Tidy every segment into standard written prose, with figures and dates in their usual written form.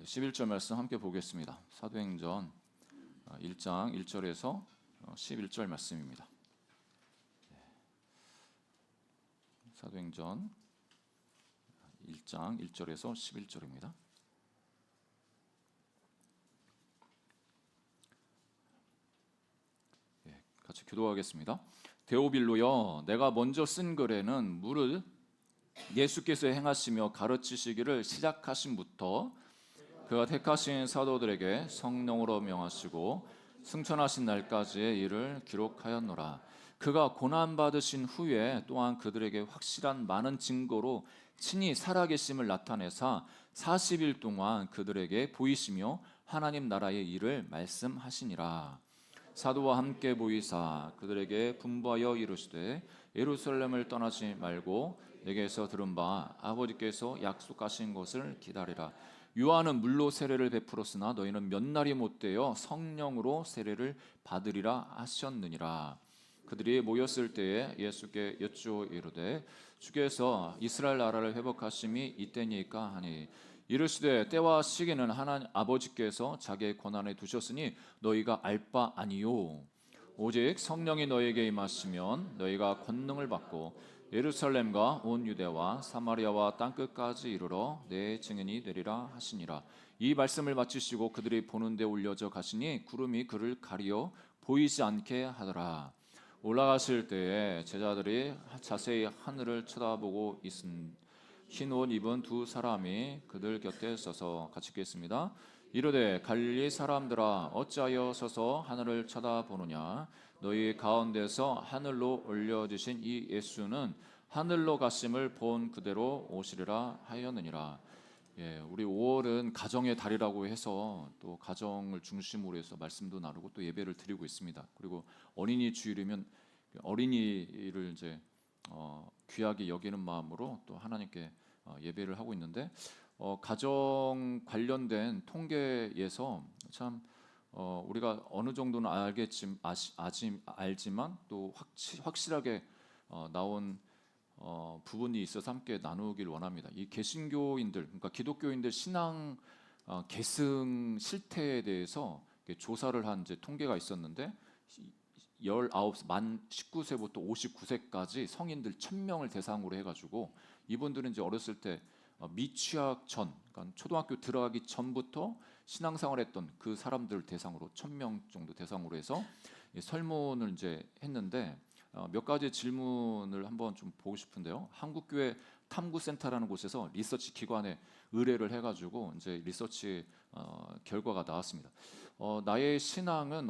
11절 말씀 함께 보겠습니다. 사도행전 1장 1절에서 11절 말씀입니다. 사도행전 1장 1절에서 11절입니다. 같이 교도하겠습니다. 데오빌로여, 내가 먼저 쓴 글에는 무릇 예수께서 행하시며 가르치시기를 시작하심부터 그가 택하신 사도들에게 성령으로 명하시고 승천하신 날까지의 일을 기록하였노라. 그가 고난받으신 후에 또한 그들에게 확실한 많은 증거로 친히 살아계심을 나타내사 40일 동안 그들에게 보이시며 하나님 나라의 일을 말씀하시니라. 사도와 함께 보이사 그들에게 분부하여 이르시되 예루살렘을 떠나지 말고 내게서 들은 바 아버지께서 약속하신 것을 기다리라. 요한은 물로 세례를 베풀었으나 너희는 몇 날이 못되어 성령으로 세례를 받으리라 하셨느니라. 그들이 모였을 때에 예수께 여쭈어 이르되 주께서 이스라엘 나라를 회복하심이 이때니까 하니 이르시되 때와 시기는 하나님 아버지께서 자기의 권한에 두셨으니 너희가 알 바 아니요. 오직 성령이 너희에게 임하시면 너희가 권능을 받고 예루살렘과 온 유대와 사마리아와 땅끝까지 이르러 내 증인이 되리라 하시니라. 이 말씀을 마치시고 그들이 보는 데 올려져 가시니 구름이 그를 가리어 보이지 않게 하더라. 올라가실 때에 제자들이 자세히 하늘을 쳐다보고 있은 흰 옷 입은 두 사람이 그들 곁에 서서 같이 읽겠습니다. 이르되 갈릴리 사람들아 어찌하여 서서 하늘을 쳐다보느냐. 너희 가운데서 하늘로 올려지신 이 예수는 하늘로 가심을 본 그대로 오시리라 하였느니라. 우리 5월은 가정의 달이라고 해서 또 가정을 중심으로 해서 말씀도 나누고 또 예배를 드리고 있습니다. 그리고 어린이 주일이면 어린이를 이제 귀하게 여기는 마음으로 또 하나님께 예배를 하고 있는데 가정 관련된 통계에서 참 우리가 어느 정도는 알지만 또 확실하게 나온 부분이 있어서 함께 나누길 원합니다. 이 개신교인들, 그러니까 기독교인들 신앙 계승 실태에 대해서 조사를 한 이제 통계가 있었는데 19만 19세부터 59세까지 성인들 1000명을 대상으로 해가지고 이분들은 이제 어렸을 때 미취학 전, 그러니까 초등학교 들어가기 전부터 신앙생활했던 그 사람들 대상으로 1000명 정도 대상으로 해서 설문을 이제 했는데 몇 가지 질문을 한번 좀 보고 싶은데요. 한국교회 탐구센터라는 곳에서 리서치 기관에 의뢰를 해가지고 이제 리서치 결과가 나왔습니다. 나의 신앙은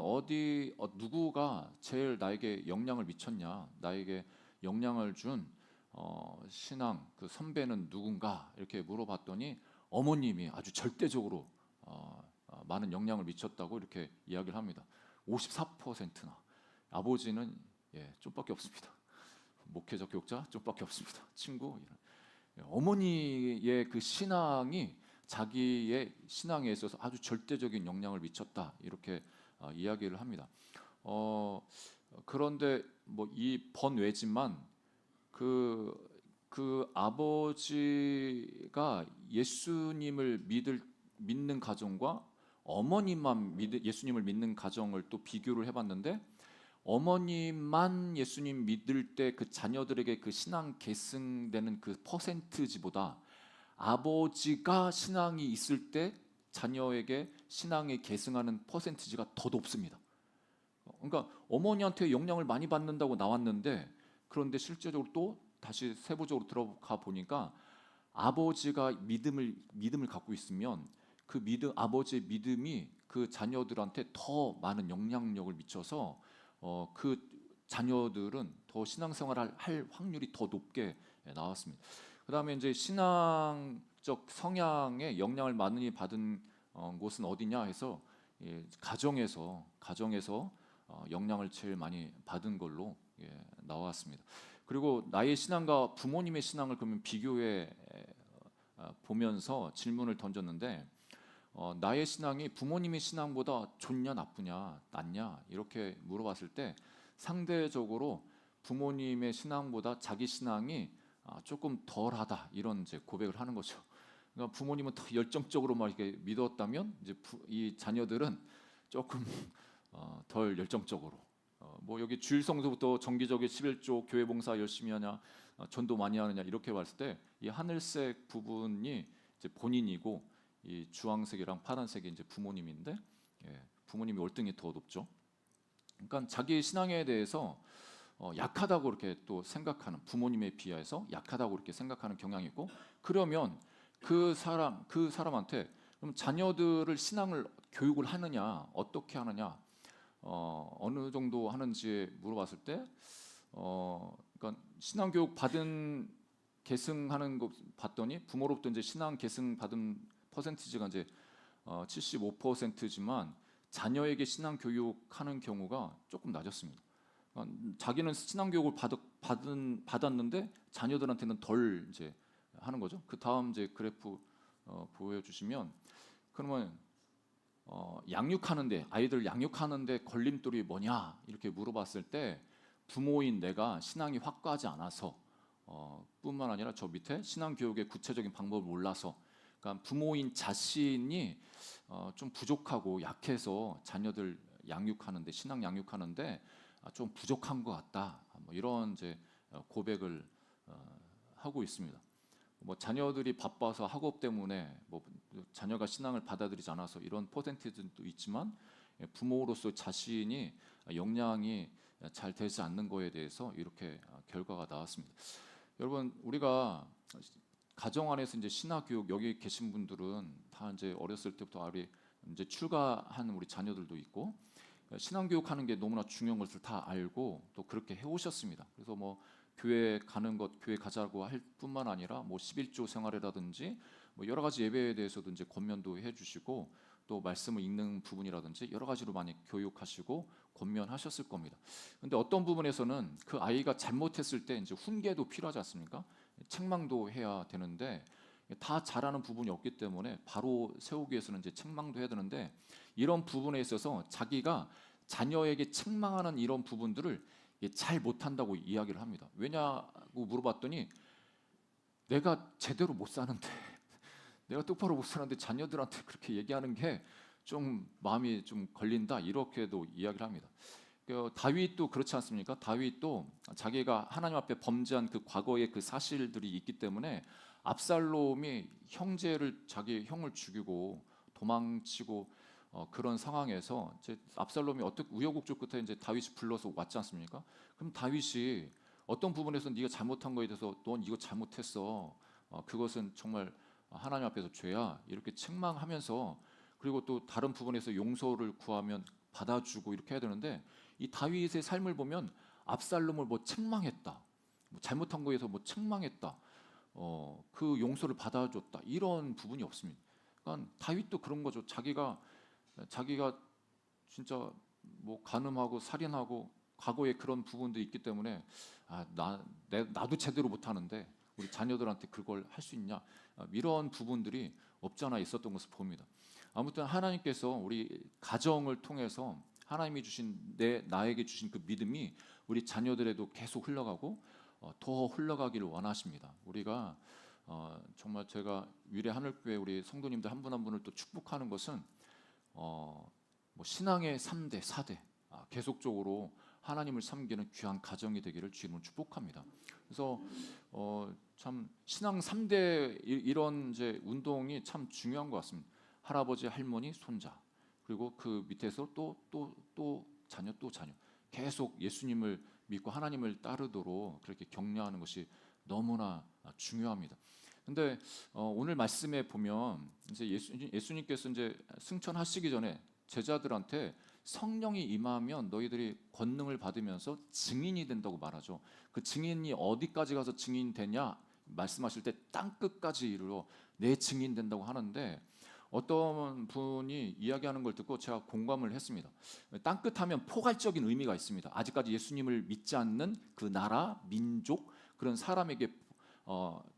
누구가 제일 나에게 영향을 미쳤냐, 나에게 영향을 준 신앙 그 선배는 누군가 이렇게 물어봤더니 어머님이 아주 절대적으로 많은 영향을 미쳤다고 이렇게 이야기를 합니다. 54%나. 아버지는 좀밖에 없습니다. 목회자, 교육자 좀밖에 없습니다. 친구. 어머니의 그 신앙이 자기의 신앙에 있어서 아주 절대적인 영향을 미쳤다 이렇게 이야기를 합니다. 그런데 뭐 이 번외지만 그 아버지가 예수님을 믿는 가정과 어머님만 예수님을 믿는 가정을 또 비교를 해봤는데 어머님만 예수님 믿을 때 그 자녀들에게 그 신앙 계승되는 그 퍼센트지보다 아버지가 신앙이 있을 때 자녀에게 신앙이 계승하는 퍼센트지가 더 높습니다. 그러니까 어머니한테 영향을 많이 받는다고 나왔는데 그런데 실제적으로 또 다시 세부적으로 들어가 보니까 아버지가 믿음을 갖고 있으면 그 아버지의 믿음이 그 자녀들한테 더 많은 영향력을 미쳐서 그 자녀들은 더 신앙생활을 할 확률이 더 높게 나왔습니다. 그 다음에 이제 신앙적 성향에 영향을 많이 받은 곳은 어디냐 해서 가정에서 영향을 제일 많이 받은 걸로 나왔습니다. 그리고 나의 신앙과 부모님의 신앙을 그러면 비교해 보면서 질문을 던졌는데 나의 신앙이 부모님의 신앙보다 좋냐 나쁘냐 낫냐 이렇게 물어봤을 때 상대적으로 부모님의 신앙보다 자기 신앙이 조금 덜하다 이런 이제 고백을 하는 거죠. 그러니까 부모님은 더 열정적으로 막 이렇게 믿었다면 이제 이 자녀들은 조금 덜 열정적으로 뭐 여기 주일 성수부터 정기적인 11조 교회 봉사 열심히 하냐 전도 많이 하느냐 이렇게 봤을 때 이 하늘색 부분이 이제 본인이고 이 주황색이랑 파란색이 이제 부모님인데 부모님이 월등히 더 높죠. 그러니까 자기 신앙에 대해서 약하다고 이렇게 또 생각하는 부모님에 비해서 약하다고 이렇게 생각하는 경향이 있고 그러면 그 사람한테 그럼 자녀들을 신앙을 교육을 하느냐 어떻게 하느냐 어느 정도 하는지 물어봤을 때 그러니까 신앙 교육 받은 계승하는 거 봤더니 부모로부터 이제 신앙 계승 받은 퍼센티지가 이제 75%지만 자녀에게 신앙 교육하는 경우가 조금 낮았습니다. 자기는 신앙 교육을 받았는데 자녀들한테는 덜 이제 하는 거죠. 그 다음 이제 그래프 보여주시면 그러면 양육하는데 아이들 양육하는데 걸림돌이 뭐냐 이렇게 물어봤을 때 부모인 내가 신앙이 확고하지 않아서 뿐만 아니라 저 밑에 신앙 교육의 구체적인 방법을 몰라서 그러니까 부모인 자신이 좀 부족하고 약해서 자녀들 양육하는데 신앙 양육하는데 좀 부족한 것 같다. 뭐 이런 이제 고백을 하고 있습니다. 뭐 자녀들이 바빠서 학업 때문에 뭐 자녀가 신앙을 받아들이지 않아서 이런 퍼센티지도 있지만 부모로서 자신이 역량이 잘 되지 않는 거에 대해서 이렇게 결과가 나왔습니다. 여러분 우리가 가정 안에서 이제 신학 교육 여기 계신 분들은 다 이제 어렸을 때부터 아리 이제 출가한 우리 자녀들도 있고 신앙 교육하는 게 너무나 중요한 것을 다 알고 또 그렇게 해오셨습니다. 그래서 뭐 교회 가는 것 교회 가자고 할 뿐만 아니라 뭐 11조 생활이라든지 뭐 여러 가지 예배에 대해서도 이제 권면도 해주시고 또 말씀을 읽는 부분이라든지 여러 가지로 많이 교육하시고 권면하셨을 겁니다. 근데 어떤 부분에서는 그 아이가 잘못했을 때 이제 훈계도 필요하지 않습니까? 책망도 해야 되는데 다 잘하는 부분이 없기 때문에 바로 세우기 위해서는 이제 책망도 해야 되는데 이런 부분에 있어서 자기가 자녀에게 책망하는 이런 부분들을 잘 못한다고 이야기를 합니다. 왜냐고 물어봤더니 내가 제대로 못 사는데 내가 똑바로 못 사는데 자녀들한테 그렇게 얘기하는 게 좀 마음이 좀 걸린다 이렇게도 이야기를 합니다. 다윗도 그렇지 않습니까? 다윗도 자기가 하나님 앞에 범죄한 그 과거의 그 사실들이 있기 때문에 압살롬이 형제를 자기 형을 죽이고 도망치고 그런 상황에서 이제 압살롬이 어떻게 우여곡절 끝에 이제 다윗이 불러서 왔지 않습니까? 그럼 다윗이 어떤 부분에서 네가 잘못한 거에 대해서 넌 이거 잘못했어. 그것은 정말 하나님 앞에서 죄야. 이렇게 책망하면서 그리고 또 다른 부분에서 용서를 구하면 받아주고 이렇게 해야 되는데 이 다윗의 삶을 보면 압살롬을 뭐 책망했다. 뭐 잘못한 거에서 뭐 책망했다. 그 용서를 받아줬다. 이런 부분이 없습니다. 그러니까 다윗도 그런 거죠. 자기가 진짜 뭐 간음하고 살인하고 과거에 그런 부분도 있기 때문에 나도 제대로 못하는데 우리 자녀들한테 그걸 할 수 있냐 이런 부분들이 없잖아 있었던 것을 봅니다. 아무튼 하나님께서 우리 가정을 통해서 하나님이 주신 나에게 주신 그 믿음이 우리 자녀들에도 계속 흘러가고 더 흘러가기를 원하십니다. 우리가 정말 제가 위례 하늘교회 우리 성도님들 한 분 한 분을 또 축복하는 것은 뭐 신앙의 3대, 4대 계속적으로 하나님을 섬기는 귀한 가정이 되기를 주님은 축복합니다. 그래서 참 신앙 3대 이런 이제 운동이 참 중요한 것 같습니다. 할아버지, 할머니, 손자 그리고 그 밑에서 또 자녀 또 자녀 계속 예수님을 믿고 하나님을 따르도록 그렇게 격려하는 것이 너무나 중요합니다. 근데 오늘 말씀에 보면 이제 예수님께서 이제 승천하시기 전에 제자들한테 성령이 임하면 너희들이 권능을 받으면서 증인이 된다고 말하죠. 그 증인이 어디까지 가서 증인 되냐 말씀하실 때 땅 끝까지 이르러 내 증인 된다고 하는데 어떤 분이 이야기하는 걸 듣고 제가 공감을 했습니다. 땅 끝하면 포괄적인 의미가 있습니다. 아직까지 예수님을 믿지 않는 그 나라, 민족 그런 사람에게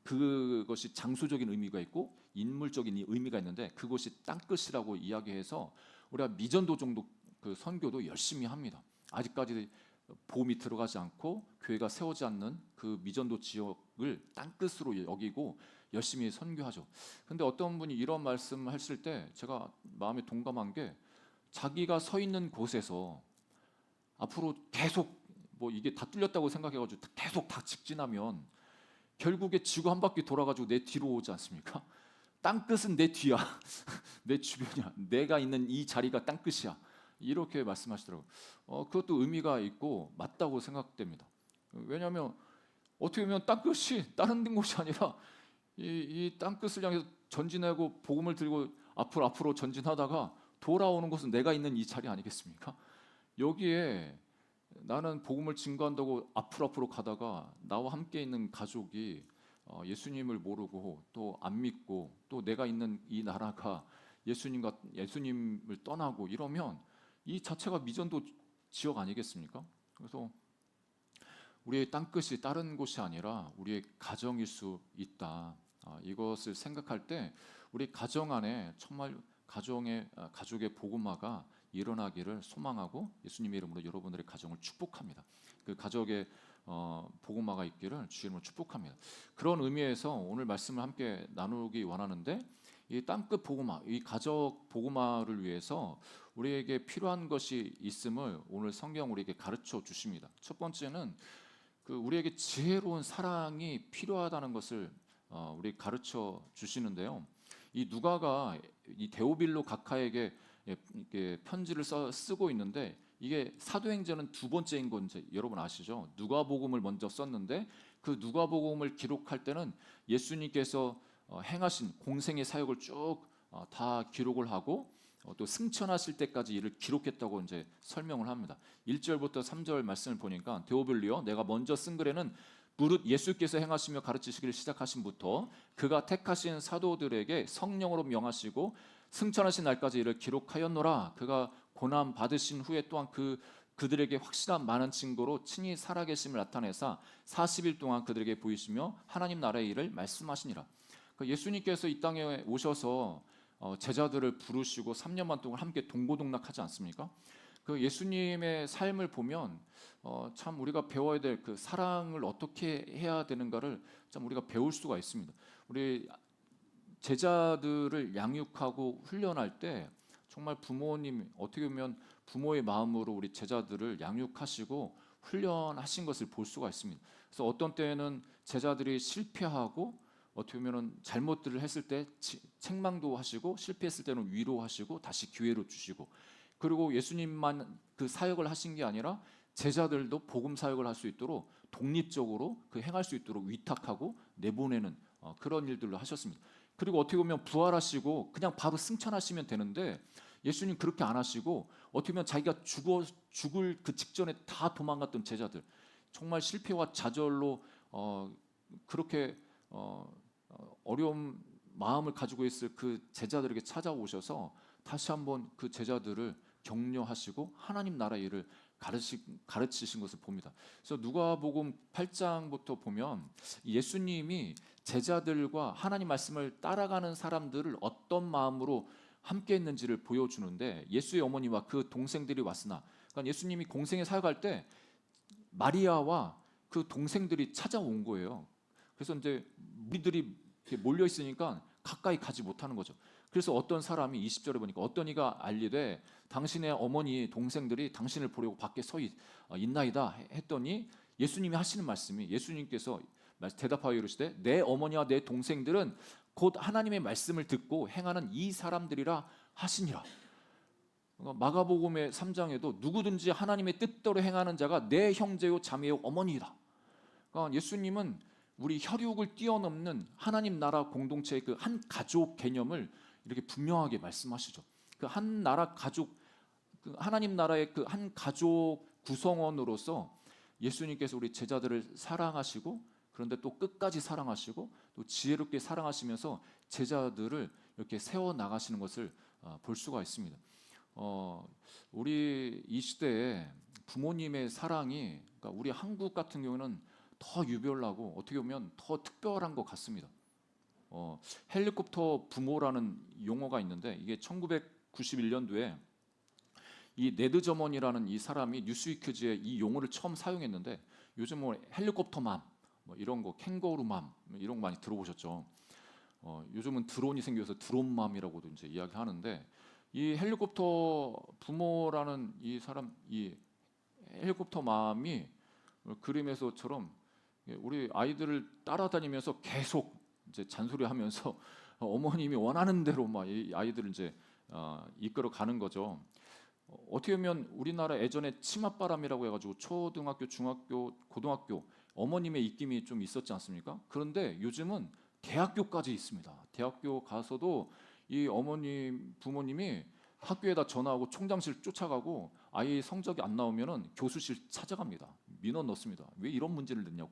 그것이 장소적인 의미가 있고 인물적인 의미가 있는데 그것이 땅끝이라고 이야기해서 우리가 미전도 정도 그 선교도 열심히 합니다. 아직까지 보험이 들어가지 않고 교회가 세우지 않는 그 미전도 지역을 땅끝으로 여기고 열심히 선교하죠. 근데 어떤 분이 이런 말씀하실 때 제가 마음에 동감한 게 자기가 서 있는 곳에서 앞으로 계속 뭐 이게 다 뚫렸다고 생각해가지고 계속 다 직진하면 결국에 지구 한 바퀴 돌아가지고 내 뒤로 오지 않습니까? 땅끝은 내 뒤야. 내 주변이야. 내가 있는 이 자리가 땅끝이야. 이렇게 말씀하시더라고요. 그것도 의미가 있고 맞다고 생각됩니다. 왜냐하면 어떻게 보면 땅끝이 다른 곳이 아니라 이 땅끝을 향해서 전진하고 복음을 들고 앞으로 전진하다가 돌아오는 곳은 내가 있는 이 자리 아니겠습니까? 여기에 나는 복음을 증거한다고 앞으로 가다가 나와 함께 있는 가족이 예수님을 모르고 또 안 믿고 또 내가 있는 이 나라가 예수님을 떠나고 이러면 이 자체가 미전도 지역 아니겠습니까? 그래서 우리의 땅끝이 다른 곳이 아니라 우리의 가정일 수 있다. 이것을 생각할 때 우리 가정 안에 정말 가족의 복음화가 일어나기를 소망하고 예수님의 이름으로 여러분들의 가정을 축복합니다. 그 가족의 복음화가 있기를 주의 이름으로 축복합니다. 그런 의미에서 오늘 말씀을 함께 나누기 원하는데 이 땅끝 복음화, 이 가족 복음화를 위해서 우리에게 필요한 것이 있음을 오늘 성경 우리에게 가르쳐 주십니다. 첫 번째는 우리에게 지혜로운 사랑이 필요하다는 것을 우리 가르쳐 주시는데요. 이 누가가 이 데오빌로 각하에게 편지를 쓰고 있는데 이게 사도행전은 두 번째인 건 여러분 아시죠? 누가복음을 먼저 썼는데 그 누가복음을 기록할 때는 예수님께서 행하신 공생의 사역을 쭉 다 기록을 하고 또 승천하실 때까지 이를 기록했다고 이제 설명을 합니다. 1절부터 3절 말씀을 보니까 데오빌리여 내가 먼저 쓴 글에는 무릇 예수께서 행하시며 가르치시기를 시작하신부터 그가 택하신 사도들에게 성령으로 명하시고 승천하신 날까지 이를 기록하였노라. 그가 고난 받으신 후에 또한 그들에게 확실한 많은 증거로 친히 살아계심을 나타내사 40일 동안 그들에게 보이시며 하나님 나라의 일을 말씀하시니라. 예수님께서 이 땅에 오셔서 제자들을 부르시고 3년 반 동안 함께 동고동락하지 않습니까? 그 예수님의 삶을 보면 참 우리가 배워야 될 그 사랑을 어떻게 해야 되는가를 참 우리가 배울 수가 있습니다. 우리 제자들을 양육하고 훈련할 때 정말 부모님 어떻게 보면 부모의 마음으로 우리 제자들을 양육하시고 훈련하신 것을 볼 수가 있습니다. 그래서 어떤 때는 제자들이 실패하고 어떻게 보면 잘못들을 했을 때 책망도 하시고 실패했을 때는 위로하시고 다시 기회를 주시고 그리고 예수님만 그 사역을 하신 게 아니라 제자들도 복음 사역을 할 수 있도록 독립적으로 행할 수 있도록 위탁하고 내보내는 그런 일들을 하셨습니다. 그리고 어떻게 보면 부활하시고 그냥 바로 승천하시면 되는데 예수님 그렇게 안 하시고 어떻게 보면 자기가 죽을 그 직전에 다 도망갔던 제자들 정말 실패와 좌절로 그렇게 어려운 마음을 가지고 있을 그 제자들에게 찾아오셔서 다시 한번 그 제자들을 격려하시고 하나님 나라 일을 가르치신 것을 봅니다. 그래서 누가복음 8장부터 보면 예수님이 제자들과 하나님 말씀을 따라가는 사람들을 어떤 마음으로 함께 했는지를 보여주는데 예수의 어머니와 그 동생들이 왔으나 그러니까 예수님이 공생에 사역할 때 마리아와 그 동생들이 찾아온 거예요. 그래서 이제 무리들이 몰려 있으니까 가까이 가지 못하는 거죠. 그래서 어떤 사람이 20절에 보니까 어떤 이가 알리되 당신의 어머니 동생들이 당신을 보려고 밖에 서 있나이다 했더니 예수님이 하시는 말씀이 예수님께서 대답하여 이르시되 내 어머니와 내 동생들은 곧 하나님의 말씀을 듣고 행하는 이 사람들이라 하시니라. 마가복음의 3장에도 누구든지 하나님의 뜻대로 행하는 자가 내 형제요 자매요 어머니이다. 그러니까 예수님은 우리 혈육을 뛰어넘는 하나님 나라 공동체의 그 한 가족 개념을 이렇게 분명하게 말씀하시죠. 그 한 나라 가족, 그 하나님 나라의 그 한 가족 구성원으로서 예수님께서 우리 제자들을 사랑하시고 그런데 또 끝까지 사랑하시고 또 지혜롭게 사랑하시면서 제자들을 이렇게 세워 나가시는 것을 볼 수가 있습니다. 우리 이 시대에 부모님의 사랑이 그러니까 우리 한국 같은 경우는 더 유별나고 어떻게 보면 더 특별한 것 같습니다. 헬리콥터 부모라는 용어가 있는데 이게 1991년도에 이 네드 저먼이라는 이 사람이 뉴스위크지에 이 용어를 처음 사용했는데 요즘 뭐 헬리콥터맘 뭐 이런 거 캥거루맘 이런 거 많이 들어보셨죠. 요즘은 드론이 생겨서 드론맘이라고도 이제 이야기하는데 이 헬리콥터 부모라는 이 사람 이 헬리콥터 맘이 그림에서처럼 우리 아이들을 따라다니면서 계속 이제 잔소리하면서 어머님이 원하는 대로 막 이 아이들을 이제 이끌어 가는 거죠. 어떻게 보면 우리나라 예전에 치맛바람이라고 해가지고 초등학교, 중학교, 고등학교 어머님의 입김이 좀 있었지 않습니까? 그런데 요즘은 대학교까지 있습니다. 대학교 가서도 이 어머님, 부모님이 학교에다 전화하고 총장실 쫓아가고 아이 성적이 안 나오면은 교수실 찾아갑니다. 민원 넣습니다. 왜 이런 문제를 냈냐고.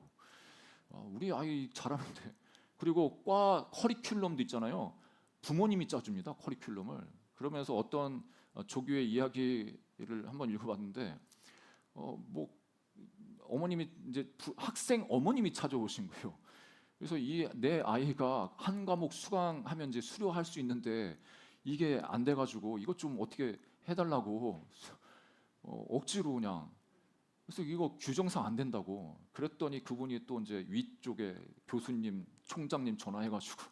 우리 아이 잘하는데. 그리고 과 커리큘럼도 있잖아요. 부모님이 짜줍니다. 커리큘럼을. 그러면서 어떤 조교의 이야기를 한번 읽어봤는데, 뭐 어머님이 이제 학생 어머님이 찾아오신 거예요. 그래서 이 내 아이가 한 과목 수강하면 이제 수료할 수 있는데 이게 안 돼가지고 이것 좀 어떻게 해달라고 억지로 그냥. 그래서 이거 규정상 안 된다고 그랬더니 그분이 또 이제 위쪽에 교수님, 총장님 전화해가지고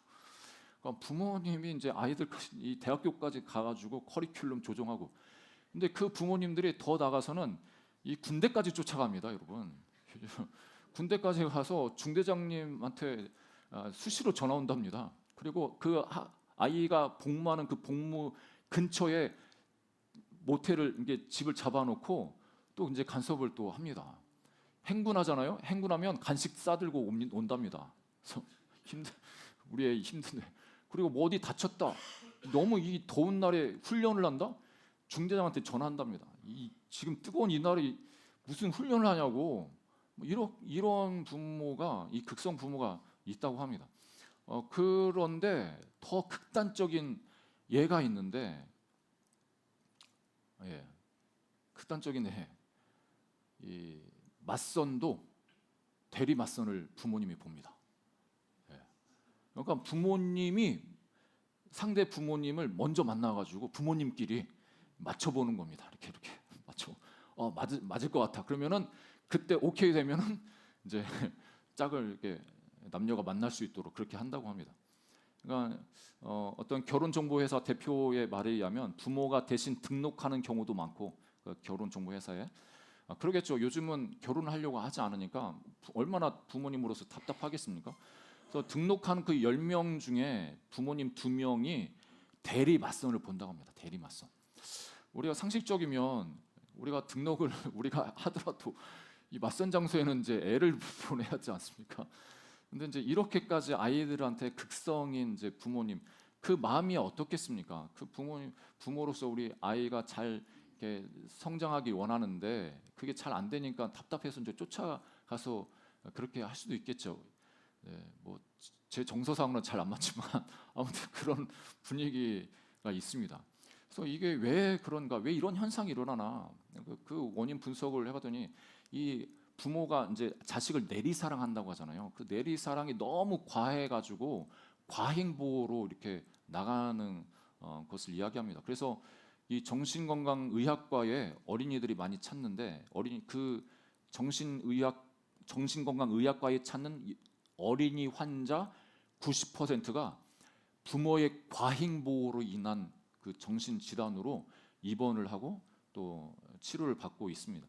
그러니까 부모님이 이제 아이들 이 대학교까지 가가지고 커리큘럼 조정하고. 근데 그 부모님들이 더 나가서는 이 군대까지 쫓아갑니다, 여러분. 군대까지 가서 중대장님한테 수시로 전화 온답니다. 그리고 그 아이가 복무하는 그 복무 근처에 모텔을 이게 집을 잡아놓고 또 이제 간섭을 또 합니다. 행군하잖아요. 행군하면 간식 싸들고 온답니다. 그래서 우리 애 힘든데. 그리고 뭐 어디 다쳤다. 너무 이 더운 날에 훈련을 한다. 중대장한테 전화한답니다. 지금 뜨거운 이 날에 무슨 훈련을 하냐고. 이런 부모가 이 극성 부모가 있다고 합니다. 그런데 더 극단적인 예가 있는데, 극단적인 이 맞선도 대리 맞선을 부모님이 봅니다. 그러니까 부모님이 상대 부모님을 먼저 만나가지고 부모님끼리 맞춰보는 겁니다. 이렇게 맞춰. 맞을 것 같아. 그러면은 그때 오케이 되면은 이제 짝을 이렇게 남녀가 만날 수 있도록 그렇게 한다고 합니다. 그러니까 어떤 결혼정보회사 대표의 말에 의하면 부모가 대신 등록하는 경우도 많고 그 결혼정보회사에 그러겠죠. 요즘은 결혼하려고 하지 않으니까 얼마나 부모님으로서 답답하겠습니까? 그래서 등록한 그 10명 중에 부모님 2명이 대리 맞선을 본다고 합니다. 대리 맞선. 우리가 상식적이면 우리가 등록을 우리가 하더라도 이 맞선 장소에는 이제 애를 보내야 하지 않습니까? 근데 이제 이렇게까지 아이들한테 극성인 이제 부모님 그 마음이 어떻겠습니까? 그 부모로서 우리 아이가 잘 이렇게 성장하기 원하는데 그게 잘 안 되니까 답답해서 이제 쫓아가서 그렇게 할 수도 있겠죠. 뭐 제 정서상으로는 잘 안 맞지만 아무튼 그런 분위기가 있습니다. 그래서 이게 왜 그런가, 왜 이런 현상이 일어나나 그 원인 분석을 해봤더니 이 부모가 이제 자식을 내리사랑한다고 하잖아요. 그 내리사랑이 너무 과해가지고 과잉보호로 이렇게 나가는 것을 이야기합니다. 그래서 이 정신건강의학과에 어린이들이 많이 찾는데 그 정신건강의학과에 찾는 어린이 환자 90%가 부모의 과잉보호로 인한 그 정신질환으로 입원을 하고 또 치료를 받고 있습니다.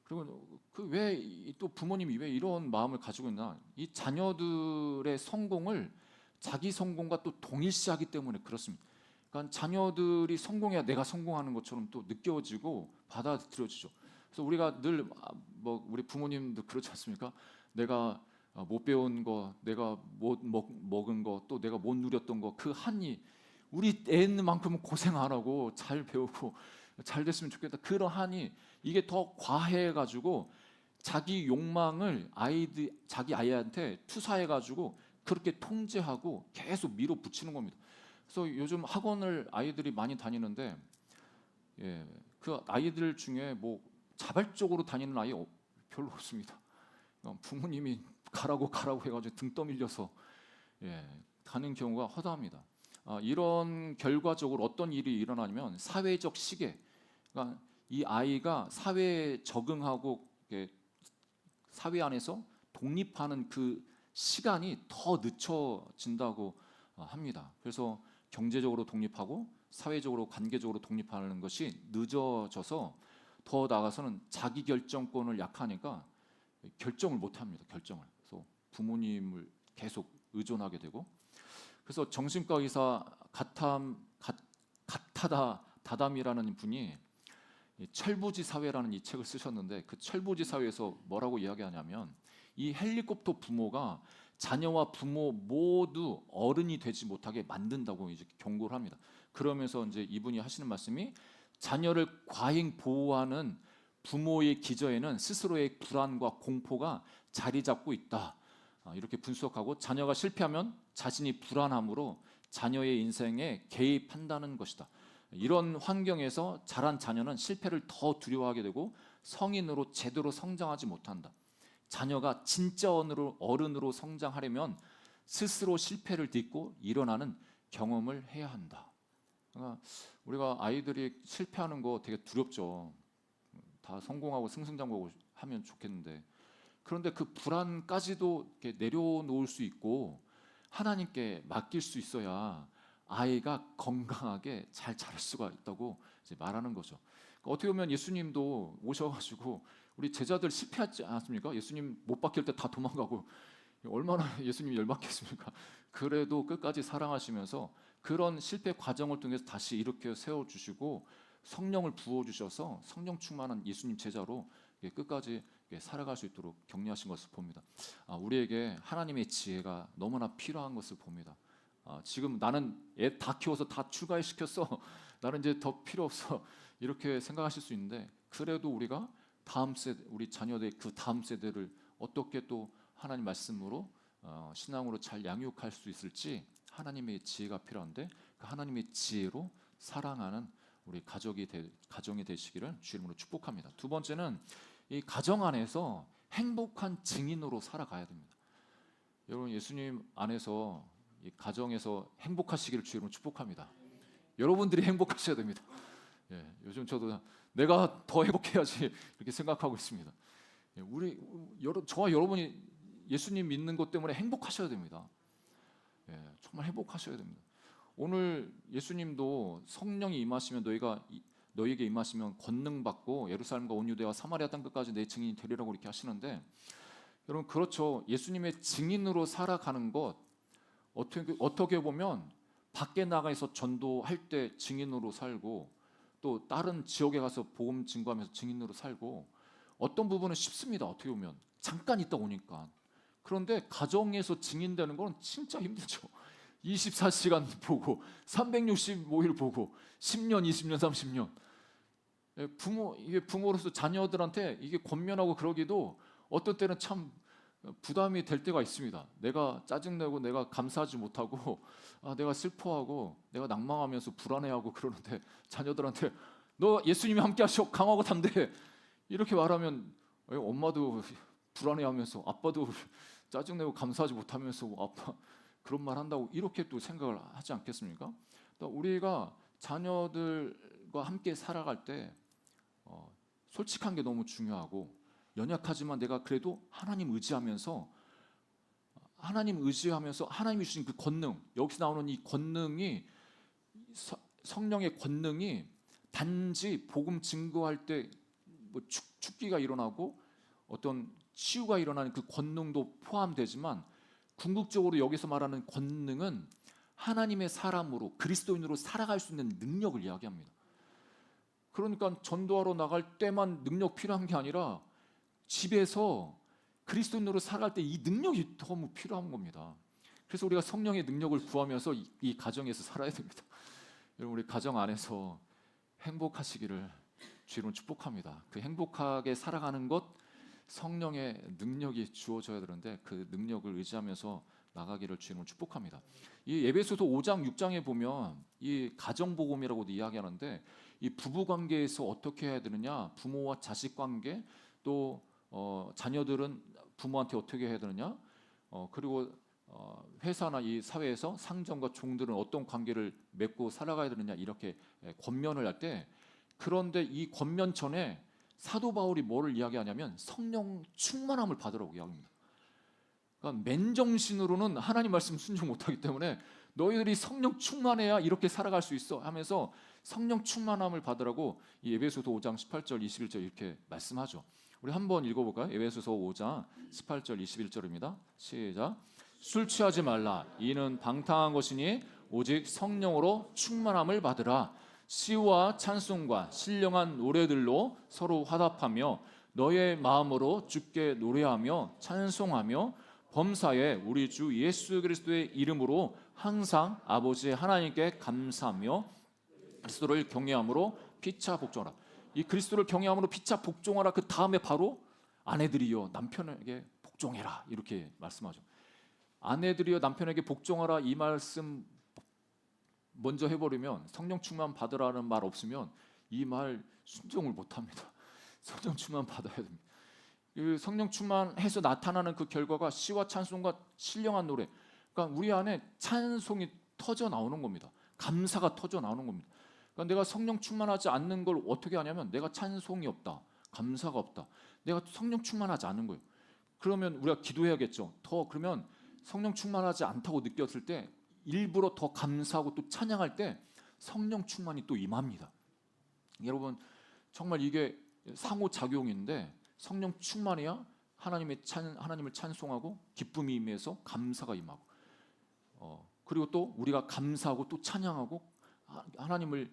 그리고 그 왜 또 부모님이 왜 이런 마음을 가지고 있나? 이 자녀들의 성공을 자기 성공과 또 동일시하기 때문에 그렇습니다. 그러니까 자녀들이 성공해야 내가 성공하는 것처럼 또 느껴지고 받아들여지죠. 그래서 우리가 늘 뭐 우리 부모님도 그렇지 않습니까? 내가 못 배운 거, 내가 못 먹은 거, 또 내가 못 누렸던 거 그 한이 우리 애만큼은 고생 안 하고 잘 배우고 잘 됐으면 좋겠다. 그런 한이 이게 더 과해가지고 자기 욕망을 자기 아이한테 투사해가지고 그렇게 통제하고 계속 밀어붙이는 겁니다. 그래서 요즘 학원을 아이들이 많이 다니는데 그 아이들 중에 뭐 자발적으로 다니는 아이 별로 없습니다. 부모님이 가라고 해가지고 등 떠밀려서 가는 경우가 허다합니다. 이런 결과적으로 어떤 일이 일어나냐면 사회적 시계, 그러니까 이 아이가 사회에 적응하고 사회 안에서 독립하는 그 시간이 더 늦춰진다고 합니다. 그래서 경제적으로 독립하고 사회적으로 관계적으로 독립하는 것이 늦어져서 더 나아가서는 자기 결정권을 약하니까 결정을 못 합니다. 결정을. 그래서 부모님을 계속 의존하게 되고, 그래서 정신과 의사 가타다 다담이라는 분이 철부지 사회라는 이 책을 쓰셨는데, 그 철부지 사회에서 뭐라고 이야기하냐면 이 헬리콥터 부모가 자녀와 부모 모두 어른이 되지 못하게 만든다고 이제 경고를 합니다. 그러면서 이제 이분이 하시는 말씀이, 자녀를 과잉 보호하는 부모의 기저에는 스스로의 불안과 공포가 자리 잡고 있다. 이렇게 분석하고, 자녀가 실패하면 자신이 불안함으로 자녀의 인생에 개입한다는 것이다. 이런 환경에서 자란 자녀는 실패를 더 두려워하게 되고 성인으로 제대로 성장하지 못한다. 자녀가 진짜 어른으로 성장하려면 스스로 실패를 딛고 일어나는 경험을 해야 한다. 그러니까 우리가 아이들이 실패하는 거 되게 두렵죠. 다 성공하고 승승장구하고 하면 좋겠는데, 그런데 그 불안까지도 이렇게 내려놓을 수 있고 하나님께 맡길 수 있어야 아이가 건강하게 잘 자랄 수가 있다고 이제 말하는 거죠. 그러니까 어떻게 보면 예수님도 오셔가지고 우리 제자들 실패하지 않았습니까? 예수님 못 박힐 때 다 도망가고 얼마나 예수님이 열받겠습니까? 그래도 끝까지 사랑하시면서 그런 실패 과정을 통해서 다시 일으켜 세워주시고 성령을 부어주셔서 성령 충만한 예수님 제자로 끝까지 살아갈 수 있도록 격려하신 것을 봅니다. 우리에게 하나님의 지혜가 너무나 필요한 것을 봅니다. 지금 나는 애 다 키워서 다 출가시켰어, 나는 이제 더 필요 없어, 이렇게 생각하실 수 있는데, 그래도 우리가 다음 세대, 우리 자녀들 그 다음 세대를 어떻게 또 하나님 말씀으로 신앙으로 잘 양육할 수 있을지 하나님의 지혜가 필요한데, 그 하나님의 지혜로 사랑하는 우리 가정이 되시기를 주 이름으로 축복합니다. 두 번째는 이 가정 안에서 행복한 증인으로 살아가야 됩니다. 여러분, 예수님 안에서 이 가정에서 행복하시기를 주 이름으로 축복합니다. 여러분들이 행복하셔야 됩니다. 요즘 저도 내가 더 행복해야지 이렇게 생각하고 있습니다. 저와 여러분이 예수님 믿는 것 때문에 행복하셔야 됩니다. 정말 행복하셔야 됩니다. 오늘 예수님도 성령이 임하시면 너희에게 임하시면 권능 받고 예루살렘과 온 유대와 사마리아 땅 끝까지 내 증인이 되리라고 이렇게 하시는데, 여러분 그렇죠. 예수님의 증인으로 살아가는 것, 어떻게 보면 밖에 나가서 전도할 때 증인으로 살고, 또 다른 지역에 가서 복음 증거하면서 증인으로 살고, 어떤 부분은 쉽습니다. 어떻게 보면 잠깐 있다 오니까. 그런데 가정에서 증인되는 건 진짜 힘들죠. 24시간 보고 365일 보고 10년, 20년, 30년. 부모로서 자녀들한테 이게 권면하고 그러기도 어떤 때는 참 부담이 될 때가 있습니다. 내가 짜증내고 내가 감사하지 못하고 내가 슬퍼하고 내가 낭망하면서 불안해하고 그러는데, 자녀들한테 너 예수님이 함께 하셔 강하고 담대 이렇게 말하면 엄마도 불안해하면서 아빠도 짜증내고 감사하지 못하면서 아빠 그런 말 한다고 이렇게 또 생각을 하지 않겠습니까? 또 우리가 자녀들과 함께 살아갈 때 솔직한 게 너무 중요하고, 연약하지만 내가 그래도 하나님을 의지하면서 하나님이 주신 그 권능, 여기서 나오는 이 권능이, 성령의 권능이 단지 복음 증거할 때 뭐 축기가 일어나고 어떤 치유가 일어나는 그 권능도 포함되지만, 궁극적으로 여기서 말하는 권능은 하나님의 사람으로 그리스도인으로 살아갈 수 있는 능력을 이야기합니다. 그러니까 전도하러 나갈 때만 능력 필요한 게 아니라 집에서 그리스도인으로 살아갈 때 이 능력이 너무 필요한 겁니다. 그래서 우리가 성령의 능력을 구하면서 이 가정에서 살아야 됩니다. 여러분, 우리 가정 안에서 행복하시기를 주로 축복합니다. 그 행복하게 살아가는 것, 성령의 능력이 주어져야 되는데 그 능력을 의지하면서 나가기를 주로 축복합니다. 이 에베소서 5장 6장에 보면 이 가정복음이라고도 이야기하는데, 이 부부 관계에서 어떻게 해야 되느냐, 부모와 자식 관계, 또 자녀들은 부모한테 어떻게 해야 되느냐, 그리고 회사나 이 사회에서 상전과 종들은 어떤 관계를 맺고 살아가야 되느냐, 이렇게 권면을 할 때, 그런데 이 권면 전에 사도 바울이 뭐를 이야기하냐면 성령 충만함을 받으라고 이야기합니다. 그러니까 맨정신으로는 하나님 말씀 순종 못하기 때문에 너희들이 성령 충만해야 이렇게 살아갈 수 있어 하면서 성령 충만함을 받으라고 이 에베소서 5장 18절 21절 이렇게 말씀하죠. 우리 한번 읽어볼까요? 에베소서 5장 18절 21절입니다. 시작. 술 취하지 말라. 이는 방탕한 것이니 오직 성령으로 충만함을 받으라. 시와 찬송과 신령한 노래들로 서로 화답하며 너의 마음으로 주께 노래하며 찬송하며 범사에 우리 주 예수 그리스도의 이름으로 항상 아버지 하나님께 감사하며 그리스도를 경외함으로 피차 복종하라. 이 그리스도를 경외함으로 피차 복종하라. 그 다음에 바로 아내들이여 남편에게 복종해라 이렇게 말씀하죠. 아내들이여 남편에게 복종하라 이 말씀 먼저 해버리면 성령 충만 받으라는 말 없으면 이 말 순종을 못합니다. 성령 충만 받아야 됩니다. 그 성령 충만해서 나타나는 그 결과가 시와 찬송과 신령한 노래. 그러니까 우리 안에 찬송이 터져 나오는 겁니다. 감사가 터져 나오는 겁니다. 그러니까 내가 성령 충만하지 않는 걸 어떻게 하냐면 내가 찬송이 없다, 감사가 없다. 내가 성령 충만하지 않은 거예요. 그러면 우리가 기도해야겠죠. 더 그러면 성령 충만하지 않다고 느꼈을 때 일부러 더 감사하고 또 찬양할 때 성령 충만이 또 임합니다. 여러분 정말 이게 상호작용인데 성령 충만해야 하나님을 찬송하고 기쁨이 임해서 감사가 임하고 그리고 또 우리가 감사하고 또 찬양하고 하나님을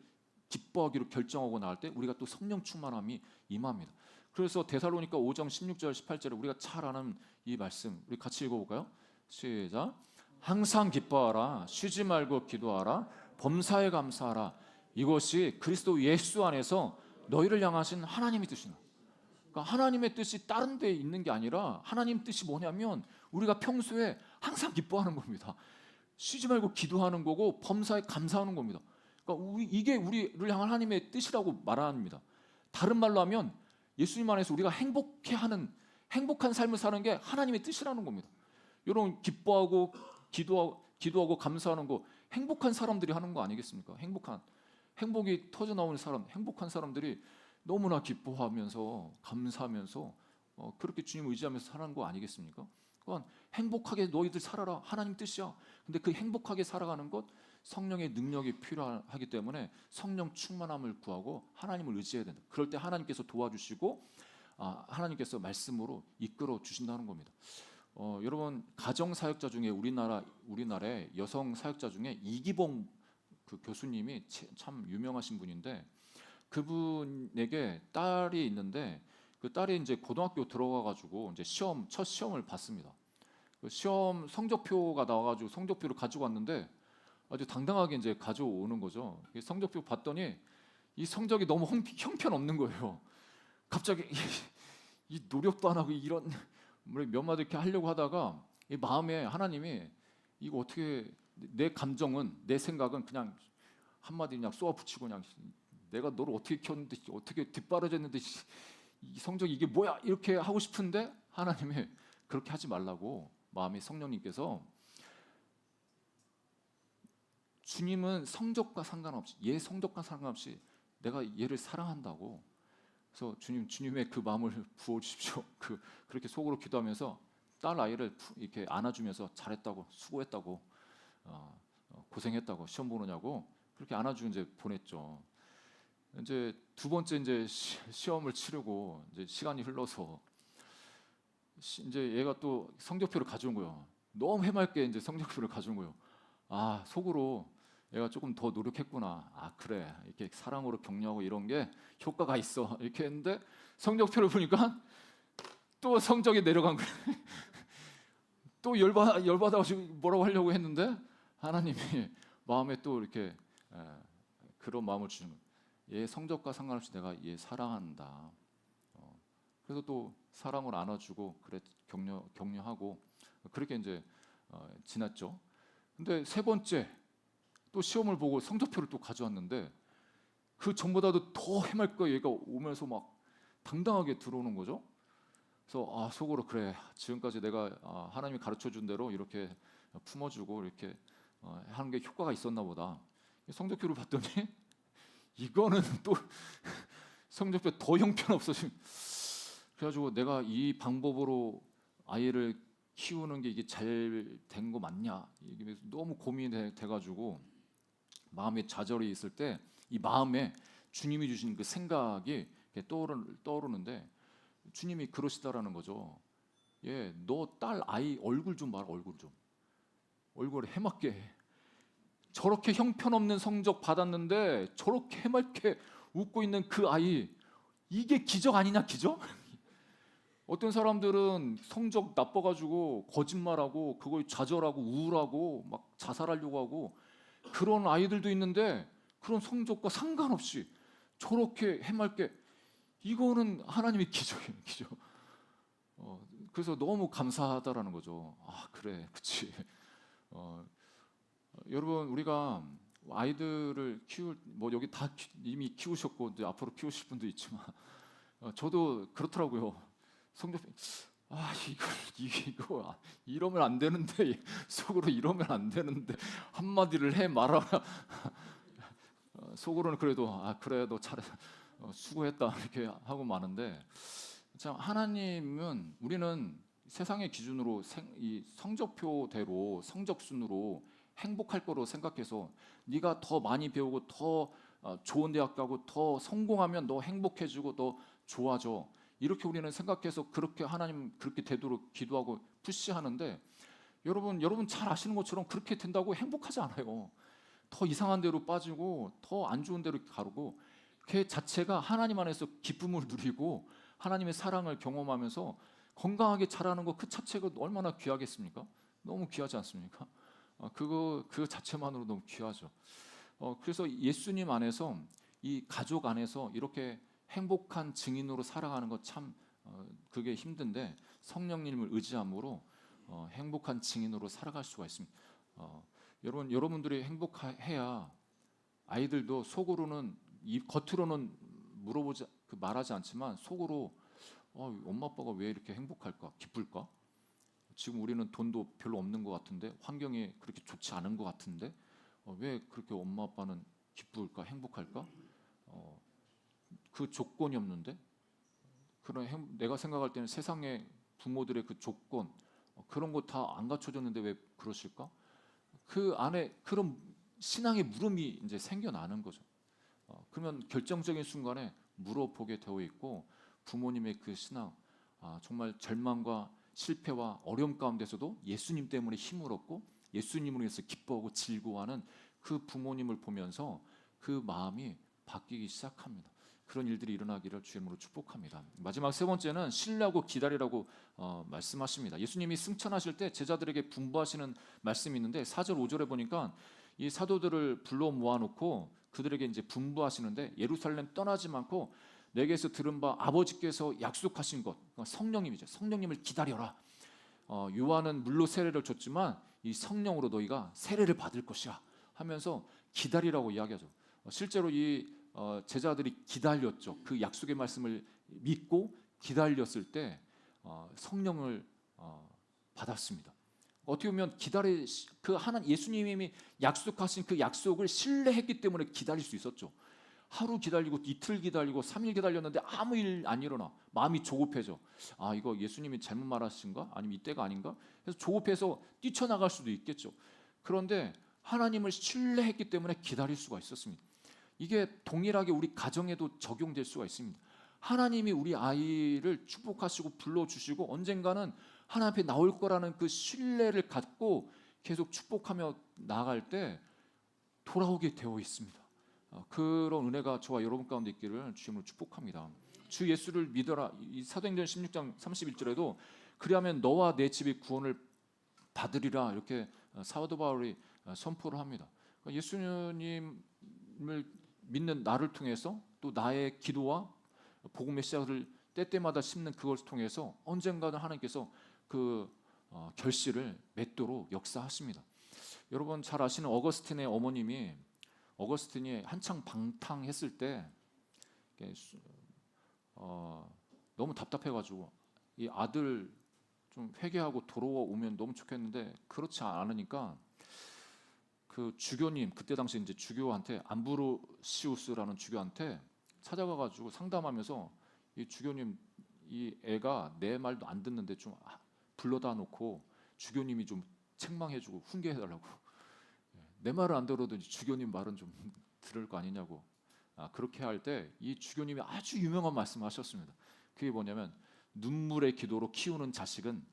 기뻐하기로 결정하고 나갈 때 우리가 또 성령 충만함이 임합니다. 그래서 데살로니가 5장 16절 18절에 우리가 잘 아는 이 말씀 우리 같이 읽어볼까요? 시작. 항상 기뻐하라. 쉬지 말고 기도하라. 범사에 감사하라. 이것이 그리스도 예수 안에서 너희를 향하신 하나님의 뜻이다. 그러니까 하나님의 뜻이 다른 데 있는 게 아니라 하나님 뜻이 뭐냐면 우리가 평소에 항상 기뻐하는 겁니다. 쉬지 말고 기도하는 거고 범사에 감사하는 겁니다. 그러니까 이게 우리를 향한 하나님의 뜻이라고 말합니다. 다른 말로 하면 예수님 안에서 우리가 행복한 삶을 사는 게 하나님의 뜻이라는 겁니다. 이런 기뻐하고 기도하고 감사하는 거 행복한 사람들이 하는 거 아니겠습니까? 행복이 터져 나오는 사람, 행복한 사람들이 너무나 기뻐하면서 감사하면서 그렇게 주님 의지하면서 사는 거 아니겠습니까? 그러니까 행복하게 너희들 살아라 하나님 뜻이야. 근데 그 행복하게 살아가는 것 성령의 능력이 필요하기 때문에 성령 충만함을 구하고 하나님을 의지해야 된다. 그럴 때 하나님께서 도와주시고 하나님께서 말씀으로 이끌어 주신다는 겁니다. 여러분 가정 사역자 중에 우리나라의 여성 사역자 중에 이기봉 그 교수님이 참 유명하신 분인데 그분에게 딸이 있는데 그 딸이 이제 고등학교 들어가가지고 이제 첫 시험을 봤습니다. 그 시험 성적표가 나와가지고 성적표를 가지고 왔는데 아주 당당하게 이제 가져오는 거죠. 성적표 봤더니 이 성적이 너무 형편없는 거예요. 갑자기 이 노력도 안 하고 이런 몇 마디 이렇게 하려고 하다가 이 마음에 하나님이 이거 어떻게 내 감정은 내 생각은 그냥 한마디 그냥 쏘아붙이고 그냥 내가 너를 어떻게 키웠는데 어떻게 뒷바라졌는데 이 성적이 이게 뭐야 이렇게 하고 싶은데 하나님이 그렇게 하지 말라고 마음이 성령님께서 주님은 성적과 상관없이 얘 성적과 상관없이 내가 얘를 사랑한다고 그래서 주님의 그 마음을 부어주십시오. 그렇게 속으로 기도하면서 딸 아이를 이렇게 안아주면서 잘했다고 수고했다고 고생했다고 시험 보느냐고 그렇게 안아주고 이제 보냈죠. 이제 두 번째 이제 시험을 치르고 이제 시간이 흘러서 이제 얘가 또 성적표를 가져온 거예요. 너무 해맑게 이제 성적표를 가져온 거예요. 속으로 얘가 조금 더 노력했구나. 그래 이렇게 사랑으로 격려하고 이런 게 효과가 있어 이렇게 했는데 성적표를 보니까 또 성적이 내려간 거예요. 또 열받아가지고 뭐라고 하려고 했는데 하나님이 마음에 또 이렇게 그런 마음을 주신 거예요. 얘 성적과 상관없이 내가 얘 사랑한다. 그래서 또 사랑으로 안아주고 그래 격려하고 그렇게 이제 지났죠. 근데 세 번째 또 시험을 보고 성적표를 또 가져왔는데 그 전보다도 더 해맑게 얘가 오면서 막 당당하게 들어오는 거죠. 그래서 속으로 그래 지금까지 내가 하나님이 가르쳐준 대로 이렇게 품어주고 이렇게 하는 게 효과가 있었나 보다. 성적표를 봤더니 이거는 또 성적표 더 형편없어 지금. 그래가지고 내가 이 방법으로 아이를 키우는 게 이게 잘 된 거 맞냐, 이게 너무 고민이 돼가지고 마음에 좌절이 있을 때 이 마음에 주님이 주신 그 생각이 이렇게 떠오르는데 주님이 그러시다라는 거죠. 예, 너 딸 아이 얼굴 좀 봐라, 얼굴 좀. 얼굴에 해맑게 해. 저렇게 형편없는 성적 받았는데 저렇게 해맑게 웃고 있는 그 아이, 이게 기적 아니냐, 기적? 어떤 사람들은 성적 나빠가지고 거짓말하고 그걸 좌절하고 우울하고 막 자살하려고 하고 그런 아이들도 있는데 그런 성적과 상관없이 저렇게 해맑게, 이거는 하나님의 기적이에요, 기적. 그래서 너무 감사하다라는 거죠. 아, 그래, 그치. 어, 여러분, 우리가 아이들을 뭐 여기 다 이미 키우셨고 이제 앞으로 키우실 분도 있지만 저도 그렇더라고요. 성적, 아, 이거 이러면 안 되는데, 속으로 이러면 안 되는데 한마디를 해 말아라. 속으로는 그래도 아, 그래, 너 잘해, 수고했다, 이렇게 하고 마는데, 참 하나님은, 우리는 세상의 기준으로 이 성적표대로 성적순으로 행복할 거로 생각해서 네가 더 많이 배우고 더 좋은 대학 가고 더 성공하면 너 행복해지고 너 좋아져, 이렇게 우리는 생각해서 그렇게 하나님 그렇게 되도록 기도하고 푸시하는데, 여러분 잘 아시는 것처럼 그렇게 된다고 행복하지 않아요. 더 이상한 데로 빠지고 더 안 좋은 데로 가르고, 걔 자체가 하나님 안에서 기쁨을 누리고 하나님의 사랑을 경험하면서 건강하게 자라는 것 그 자체가 얼마나 귀하겠습니까? 너무 귀하지 않습니까? 그 자체만으로 너무 귀하죠. 그래서 예수님 안에서, 이 가족 안에서 이렇게 행복한 증인으로 살아가는 것 참 그게 힘든데, 성령님을 의지함으로 행복한 증인으로 살아갈 수가 있습니다. 여러분들이 행복해야 아이들도 속으로는, 겉으로는 말하지 않지만 속으로 엄마 아빠가 왜 이렇게 행복할까, 기쁠까? 지금 우리는 돈도 별로 없는 것 같은데, 환경이 그렇게 좋지 않은 것 같은데 왜 그렇게 엄마 아빠는 기쁠까, 행복할까? 그 조건이 없는데, 내가 생각할 때는 세상의 부모들의 그 조건, 그런 거 다 안 갖춰졌는데 왜 그러실까? 그 안에 그런 신앙의 물음이 이제 생겨나는 거죠. 그러면 결정적인 순간에 물어보게 되어 있고, 부모님의 그 신앙, 정말 절망과 실패와 어려움 가운데서도 예수님 때문에 힘을 얻고 예수님으로 해서 기뻐하고 즐거워하는 그 부모님을 보면서 그 마음이 바뀌기 시작합니다. 그런 일들이 일어나기를 주의 이름으로 축복합니다. 마지막 세 번째는 신뢰하고 기다리라고 말씀하십니다. 예수님이 승천하실 때 제자들에게 분부하시는 말씀이 있는데 4절 5절에 보니까 이 사도들을 불러 모아놓고 그들에게 이제 분부하시는데, 예루살렘 떠나지 않고 내게서 들은 바 아버지께서 약속하신 것, 성령님이죠. 성령님을 기다려라. 요한은 물로 세례를 줬지만 이 성령으로 너희가 세례를 받을 것이야 하면서 기다리라고 이야기하죠. 실제로 이 제자들이 기다렸죠. 그 약속의 말씀을 믿고 기다렸을 때 성령을 받았습니다. 어떻게 보면 예수님이 약속하신 그 약속을 신뢰했기 때문에 기다릴 수 있었죠. 하루 기다리고 이틀 기다리고 3일 기다렸는데 아무 일 안 일어나. 마음이 조급해져. 이거 예수님이 잘못 말하신가? 아니면 이때가 아닌가? 그래서 조급해서 뛰쳐나갈 수도 있겠죠. 그런데 하나님을 신뢰했기 때문에 기다릴 수가 있었습니다. 이게 동일하게 우리 가정에도 적용될 수가 있습니다. 하나님이 우리 아이를 축복하시고 불러주시고 언젠가는 하나님 앞에 나올 거라는 그 신뢰를 갖고 계속 축복하며 나아갈 때 돌아오게 되어 있습니다. 그런 은혜가 저와 여러분 가운데 있기를 주님으로 축복합니다. 주 예수를 믿어라. 이 사도행전 16장 31절에도 그리하면 너와 내 집이 구원을 받으리라, 이렇게 사도 바울이 선포를 합니다. 예수님을 믿는 나를 통해서 또 나의 기도와 복음의 씨앗을 때때마다 심는 그것을 통해서 언젠가는 하나님께서 그 결실을 맺도록 역사하십니다. 여러분 잘 아시는 어거스틴의 어머님이, 어거스틴이 한창 방탕했을 때 너무 답답해가지고 이 아들 좀 회개하고 돌아오면 너무 좋겠는데 그렇지 않으니까 그 주교님, 그때 당시 이제 주교한테, 암브로시우스라는 주교한테 찾아가가지고 상담하면서 이 주교님, 이 애가 내 말도 안 듣는데 좀 불러다 놓고 주교님이 좀 책망해주고 훈계해달라고. 내 말을 안 들어도 주교님 말은 좀 들을 거 아니냐고. 그렇게 할 때 이 주교님이 아주 유명한 말씀하셨습니다. 그게 뭐냐면 눈물의 기도로 키우는 자식은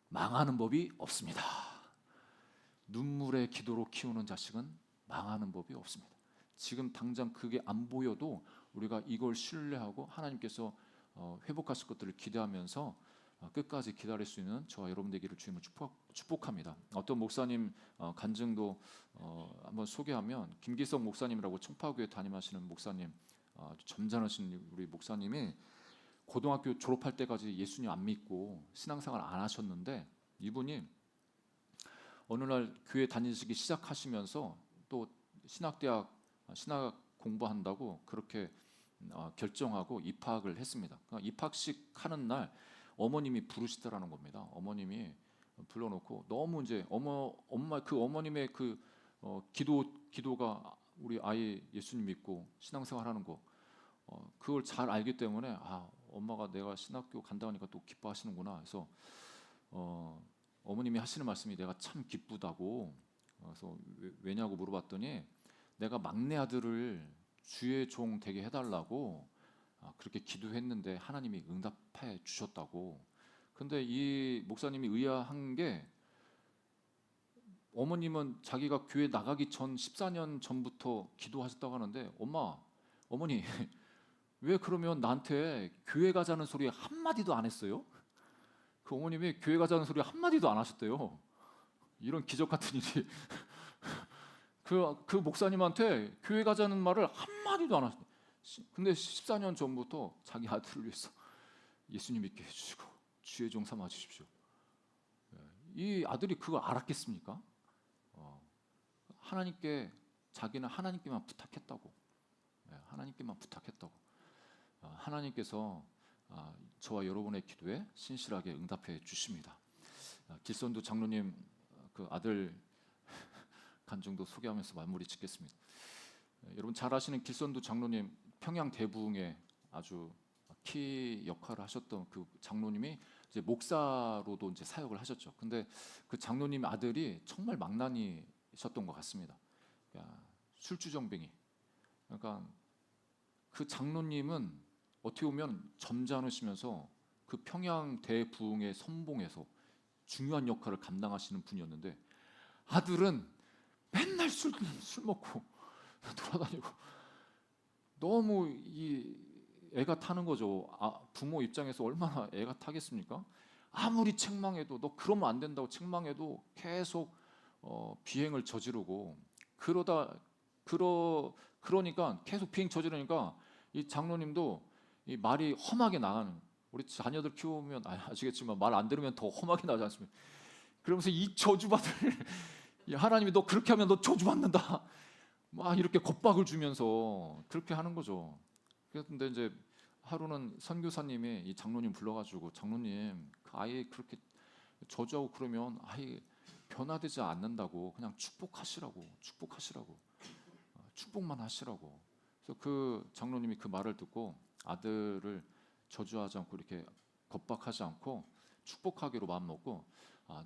망하는 법이 없습니다. 눈물의 기도로 키우는 자식은 망하는 법이 없습니다. 지금 당장 그게 안 보여도 우리가 이걸 신뢰하고 하나님께서 회복하실 것들을 기대하면서 끝까지 기다릴 수 있는 저와 여러분 되기를 주님을 축복합니다. 어떤 목사님 간증도 한번 소개하면, 김기석 목사님이라고 청파교회 담임하시는 목사님, 아주 점잖으신 우리 목사님이 고등학교 졸업할 때까지 예수님 안 믿고 신앙생활 안 하셨는데, 이분이 어느 날 교회 다니시기 시작하시면서 또 신학 공부한다고 그렇게 결정하고 입학을 했습니다. 그러니까 입학식 하는 날 어머님이 부르시더라는 겁니다. 어머님이 불러놓고 너무 이제 엄마 그 어머님의 그 기도가 우리 아이 예수님 믿고 신앙생활하는 거 그걸 잘 알기 때문에 엄마가 내가 신학교 간다 하니까 또 기뻐하시는구나. 그래서 어머님이 하시는 말씀이 내가 참 기쁘다고. 그래서 왜냐고 물어봤더니 내가 막내 아들을 주의 종 되게 해달라고 그렇게 기도했는데 하나님이 응답해 주셨다고. 근데 이 목사님이 의아한 게, 어머님은 자기가 교회 나가기 전 14년 전부터 기도하셨다고 하는데, 어머니 왜 그러면 나한테 교회 가자는 소리 한마디도 안 했어요? 그 어머님이 교회 가자는 소리 한마디도 안 하셨대요. 이런 기적 같은 일이 그 목사님한테 교회 가자는 말을 한마디도 안 하셨대요. 근데 14년 전부터 자기 아들을 위해서 예수님 믿게 해주시고 주의 종 삼아 주십시오. 이 아들이 그걸 알았겠습니까? 자기는 하나님께만 부탁했다고. 하나님께만 부탁했다고. 하나님께서 저와 여러분의 기도에 신실하게 응답해 주십니다. 길선두 장로님 그 아들 간증도 소개하면서 마무리 짓겠습니다. 여러분 잘 아시는 길선두 장로님, 평양 대부흥에 아주 키 역할을 하셨던 그 장로님이 이제 목사로도 이제 사역을 하셨죠. 근데 그 장로님 아들이 정말 망나니셨던 것 같습니다. 술주정뱅이. 그러니까 그 장로님은 어떻게 보면 점잖으시면서 그 평양 대부흥의 선봉에서 중요한 역할을 감당하시는 분이었는데, 아들은 맨날 술 먹고 돌아다니고 너무 이 애가 타는 거죠. 부모 입장에서 얼마나 애가 타겠습니까? 아무리 책망해도, 너 그러면 안 된다고 책망해도 계속 비행을 저지르고, 그러니까 계속 비행 저지르니까 이 장로님도 이 말이 험하게 나가는, 우리 자녀들 키우면 아시겠지만 말 안 들으면 더 험하게 나지 않습니까? 그러면서 이 저주받을 하나님이 너 그렇게 하면 너 저주받는다 막 이렇게 겁박을 주면서 그렇게 하는 거죠. 그런데 이제 하루는 선교사님이 이 장로님 불러가지고, 장로님 그 아이 그렇게 저주하고 그러면 아이 변화되지 않는다고, 그냥 축복하시라고 축복만 하시라고. 그래서 그 장로님이 그 말을 듣고 아들을 저주하지 않고 이렇게 겁박하지 않고 축복하기로 마음 먹고,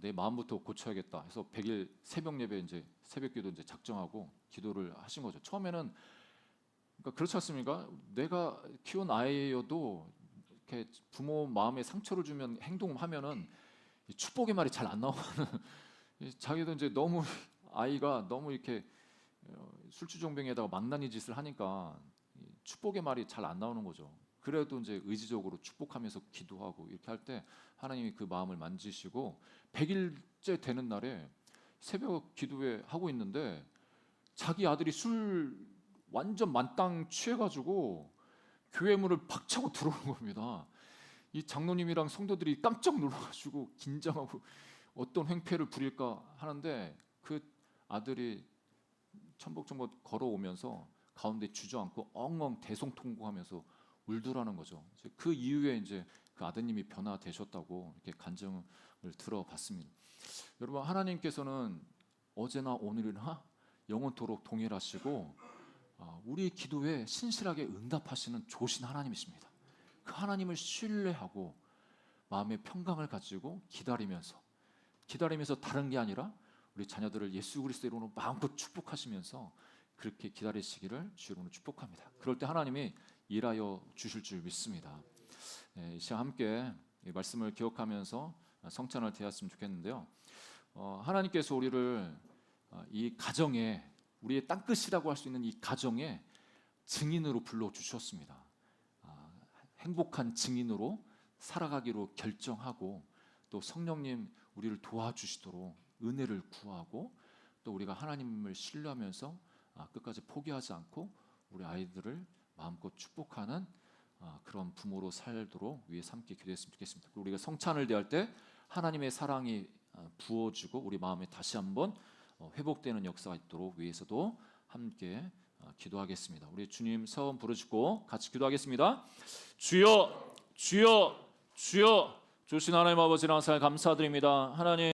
내 마음부터 고쳐야겠다 해서 100일 새벽 예배 이제 새벽기도 이제 작정하고 기도를 하신 거죠. 처음에는 그러니까 그렇지 않습니까? 내가 키운 아이여도 이렇게 부모 마음에 상처를 주면 행동하면은 축복의 말이 잘 안 나오는 자기도 이제 너무 아이가 너무 이렇게 술주정뱅이에다가 망나니 짓을 하니까 축복의 말이 잘 안 나오는 거죠. 그래도 이제 의지적으로 축복하면서 기도하고 이렇게 할 때 하나님이 그 마음을 만지시고, 100일째 되는 날에 새벽 기도회 하고 있는데 자기 아들이 술 완전 만땅 취해가지고 교회 문을 팍 차고 들어오는 겁니다. 이 장로님이랑 성도들이 깜짝 놀라가지고 긴장하고 어떤 횡패를 부릴까 하는데, 그 아들이 첨벅첨벅 걸어오면서 가운데 주저앉고 엉엉 대성통곡하면서 울더라는 거죠. 그 이후에 이제 그 아드님이 변화되셨다고 이렇게 간증을 들어봤습니다. 여러분, 하나님께서는 어제나 오늘이나 영원토록 동일하시고 우리 기도에 신실하게 응답하시는 좋으신 하나님이십니다. 그 하나님을 신뢰하고 마음의 평강을 가지고 기다리면서 기다리면서 다른 게 아니라 우리 자녀들을 예수 그리스도 이름으로 마음껏 축복하시면서 그렇게 기다리시기를 주 이름으로 축복합니다. 그럴 때 하나님이 일하여 주실 줄 믿습니다. 이 시간 함께 이 말씀을 기억하면서 성찬을 대했으면 좋겠는데요. 하나님께서 우리를 이 가정에, 우리의 땅끝이라고 할 수 있는 이 가정에 증인으로 불러주셨습니다. 행복한 증인으로 살아가기로 결정하고, 또 성령님 우리를 도와주시도록 은혜를 구하고, 또 우리가 하나님을 신뢰하면서 끝까지 포기하지 않고 우리 아이들을 마음껏 축복하는 그런 부모로 살도록 위해서 함께 기도했으면 좋겠습니다. 우리가 성찬을 대할 때 하나님의 사랑이 부어지고 우리 마음에 다시 한번 회복되는 역사가 있도록 위해서도 함께 기도하겠습니다. 우리 주님 서원 부르시고 같이 기도하겠습니다. 주여, 주여, 주여. 주신 하나님 아버지를 항상 감사드립니다. 하나님,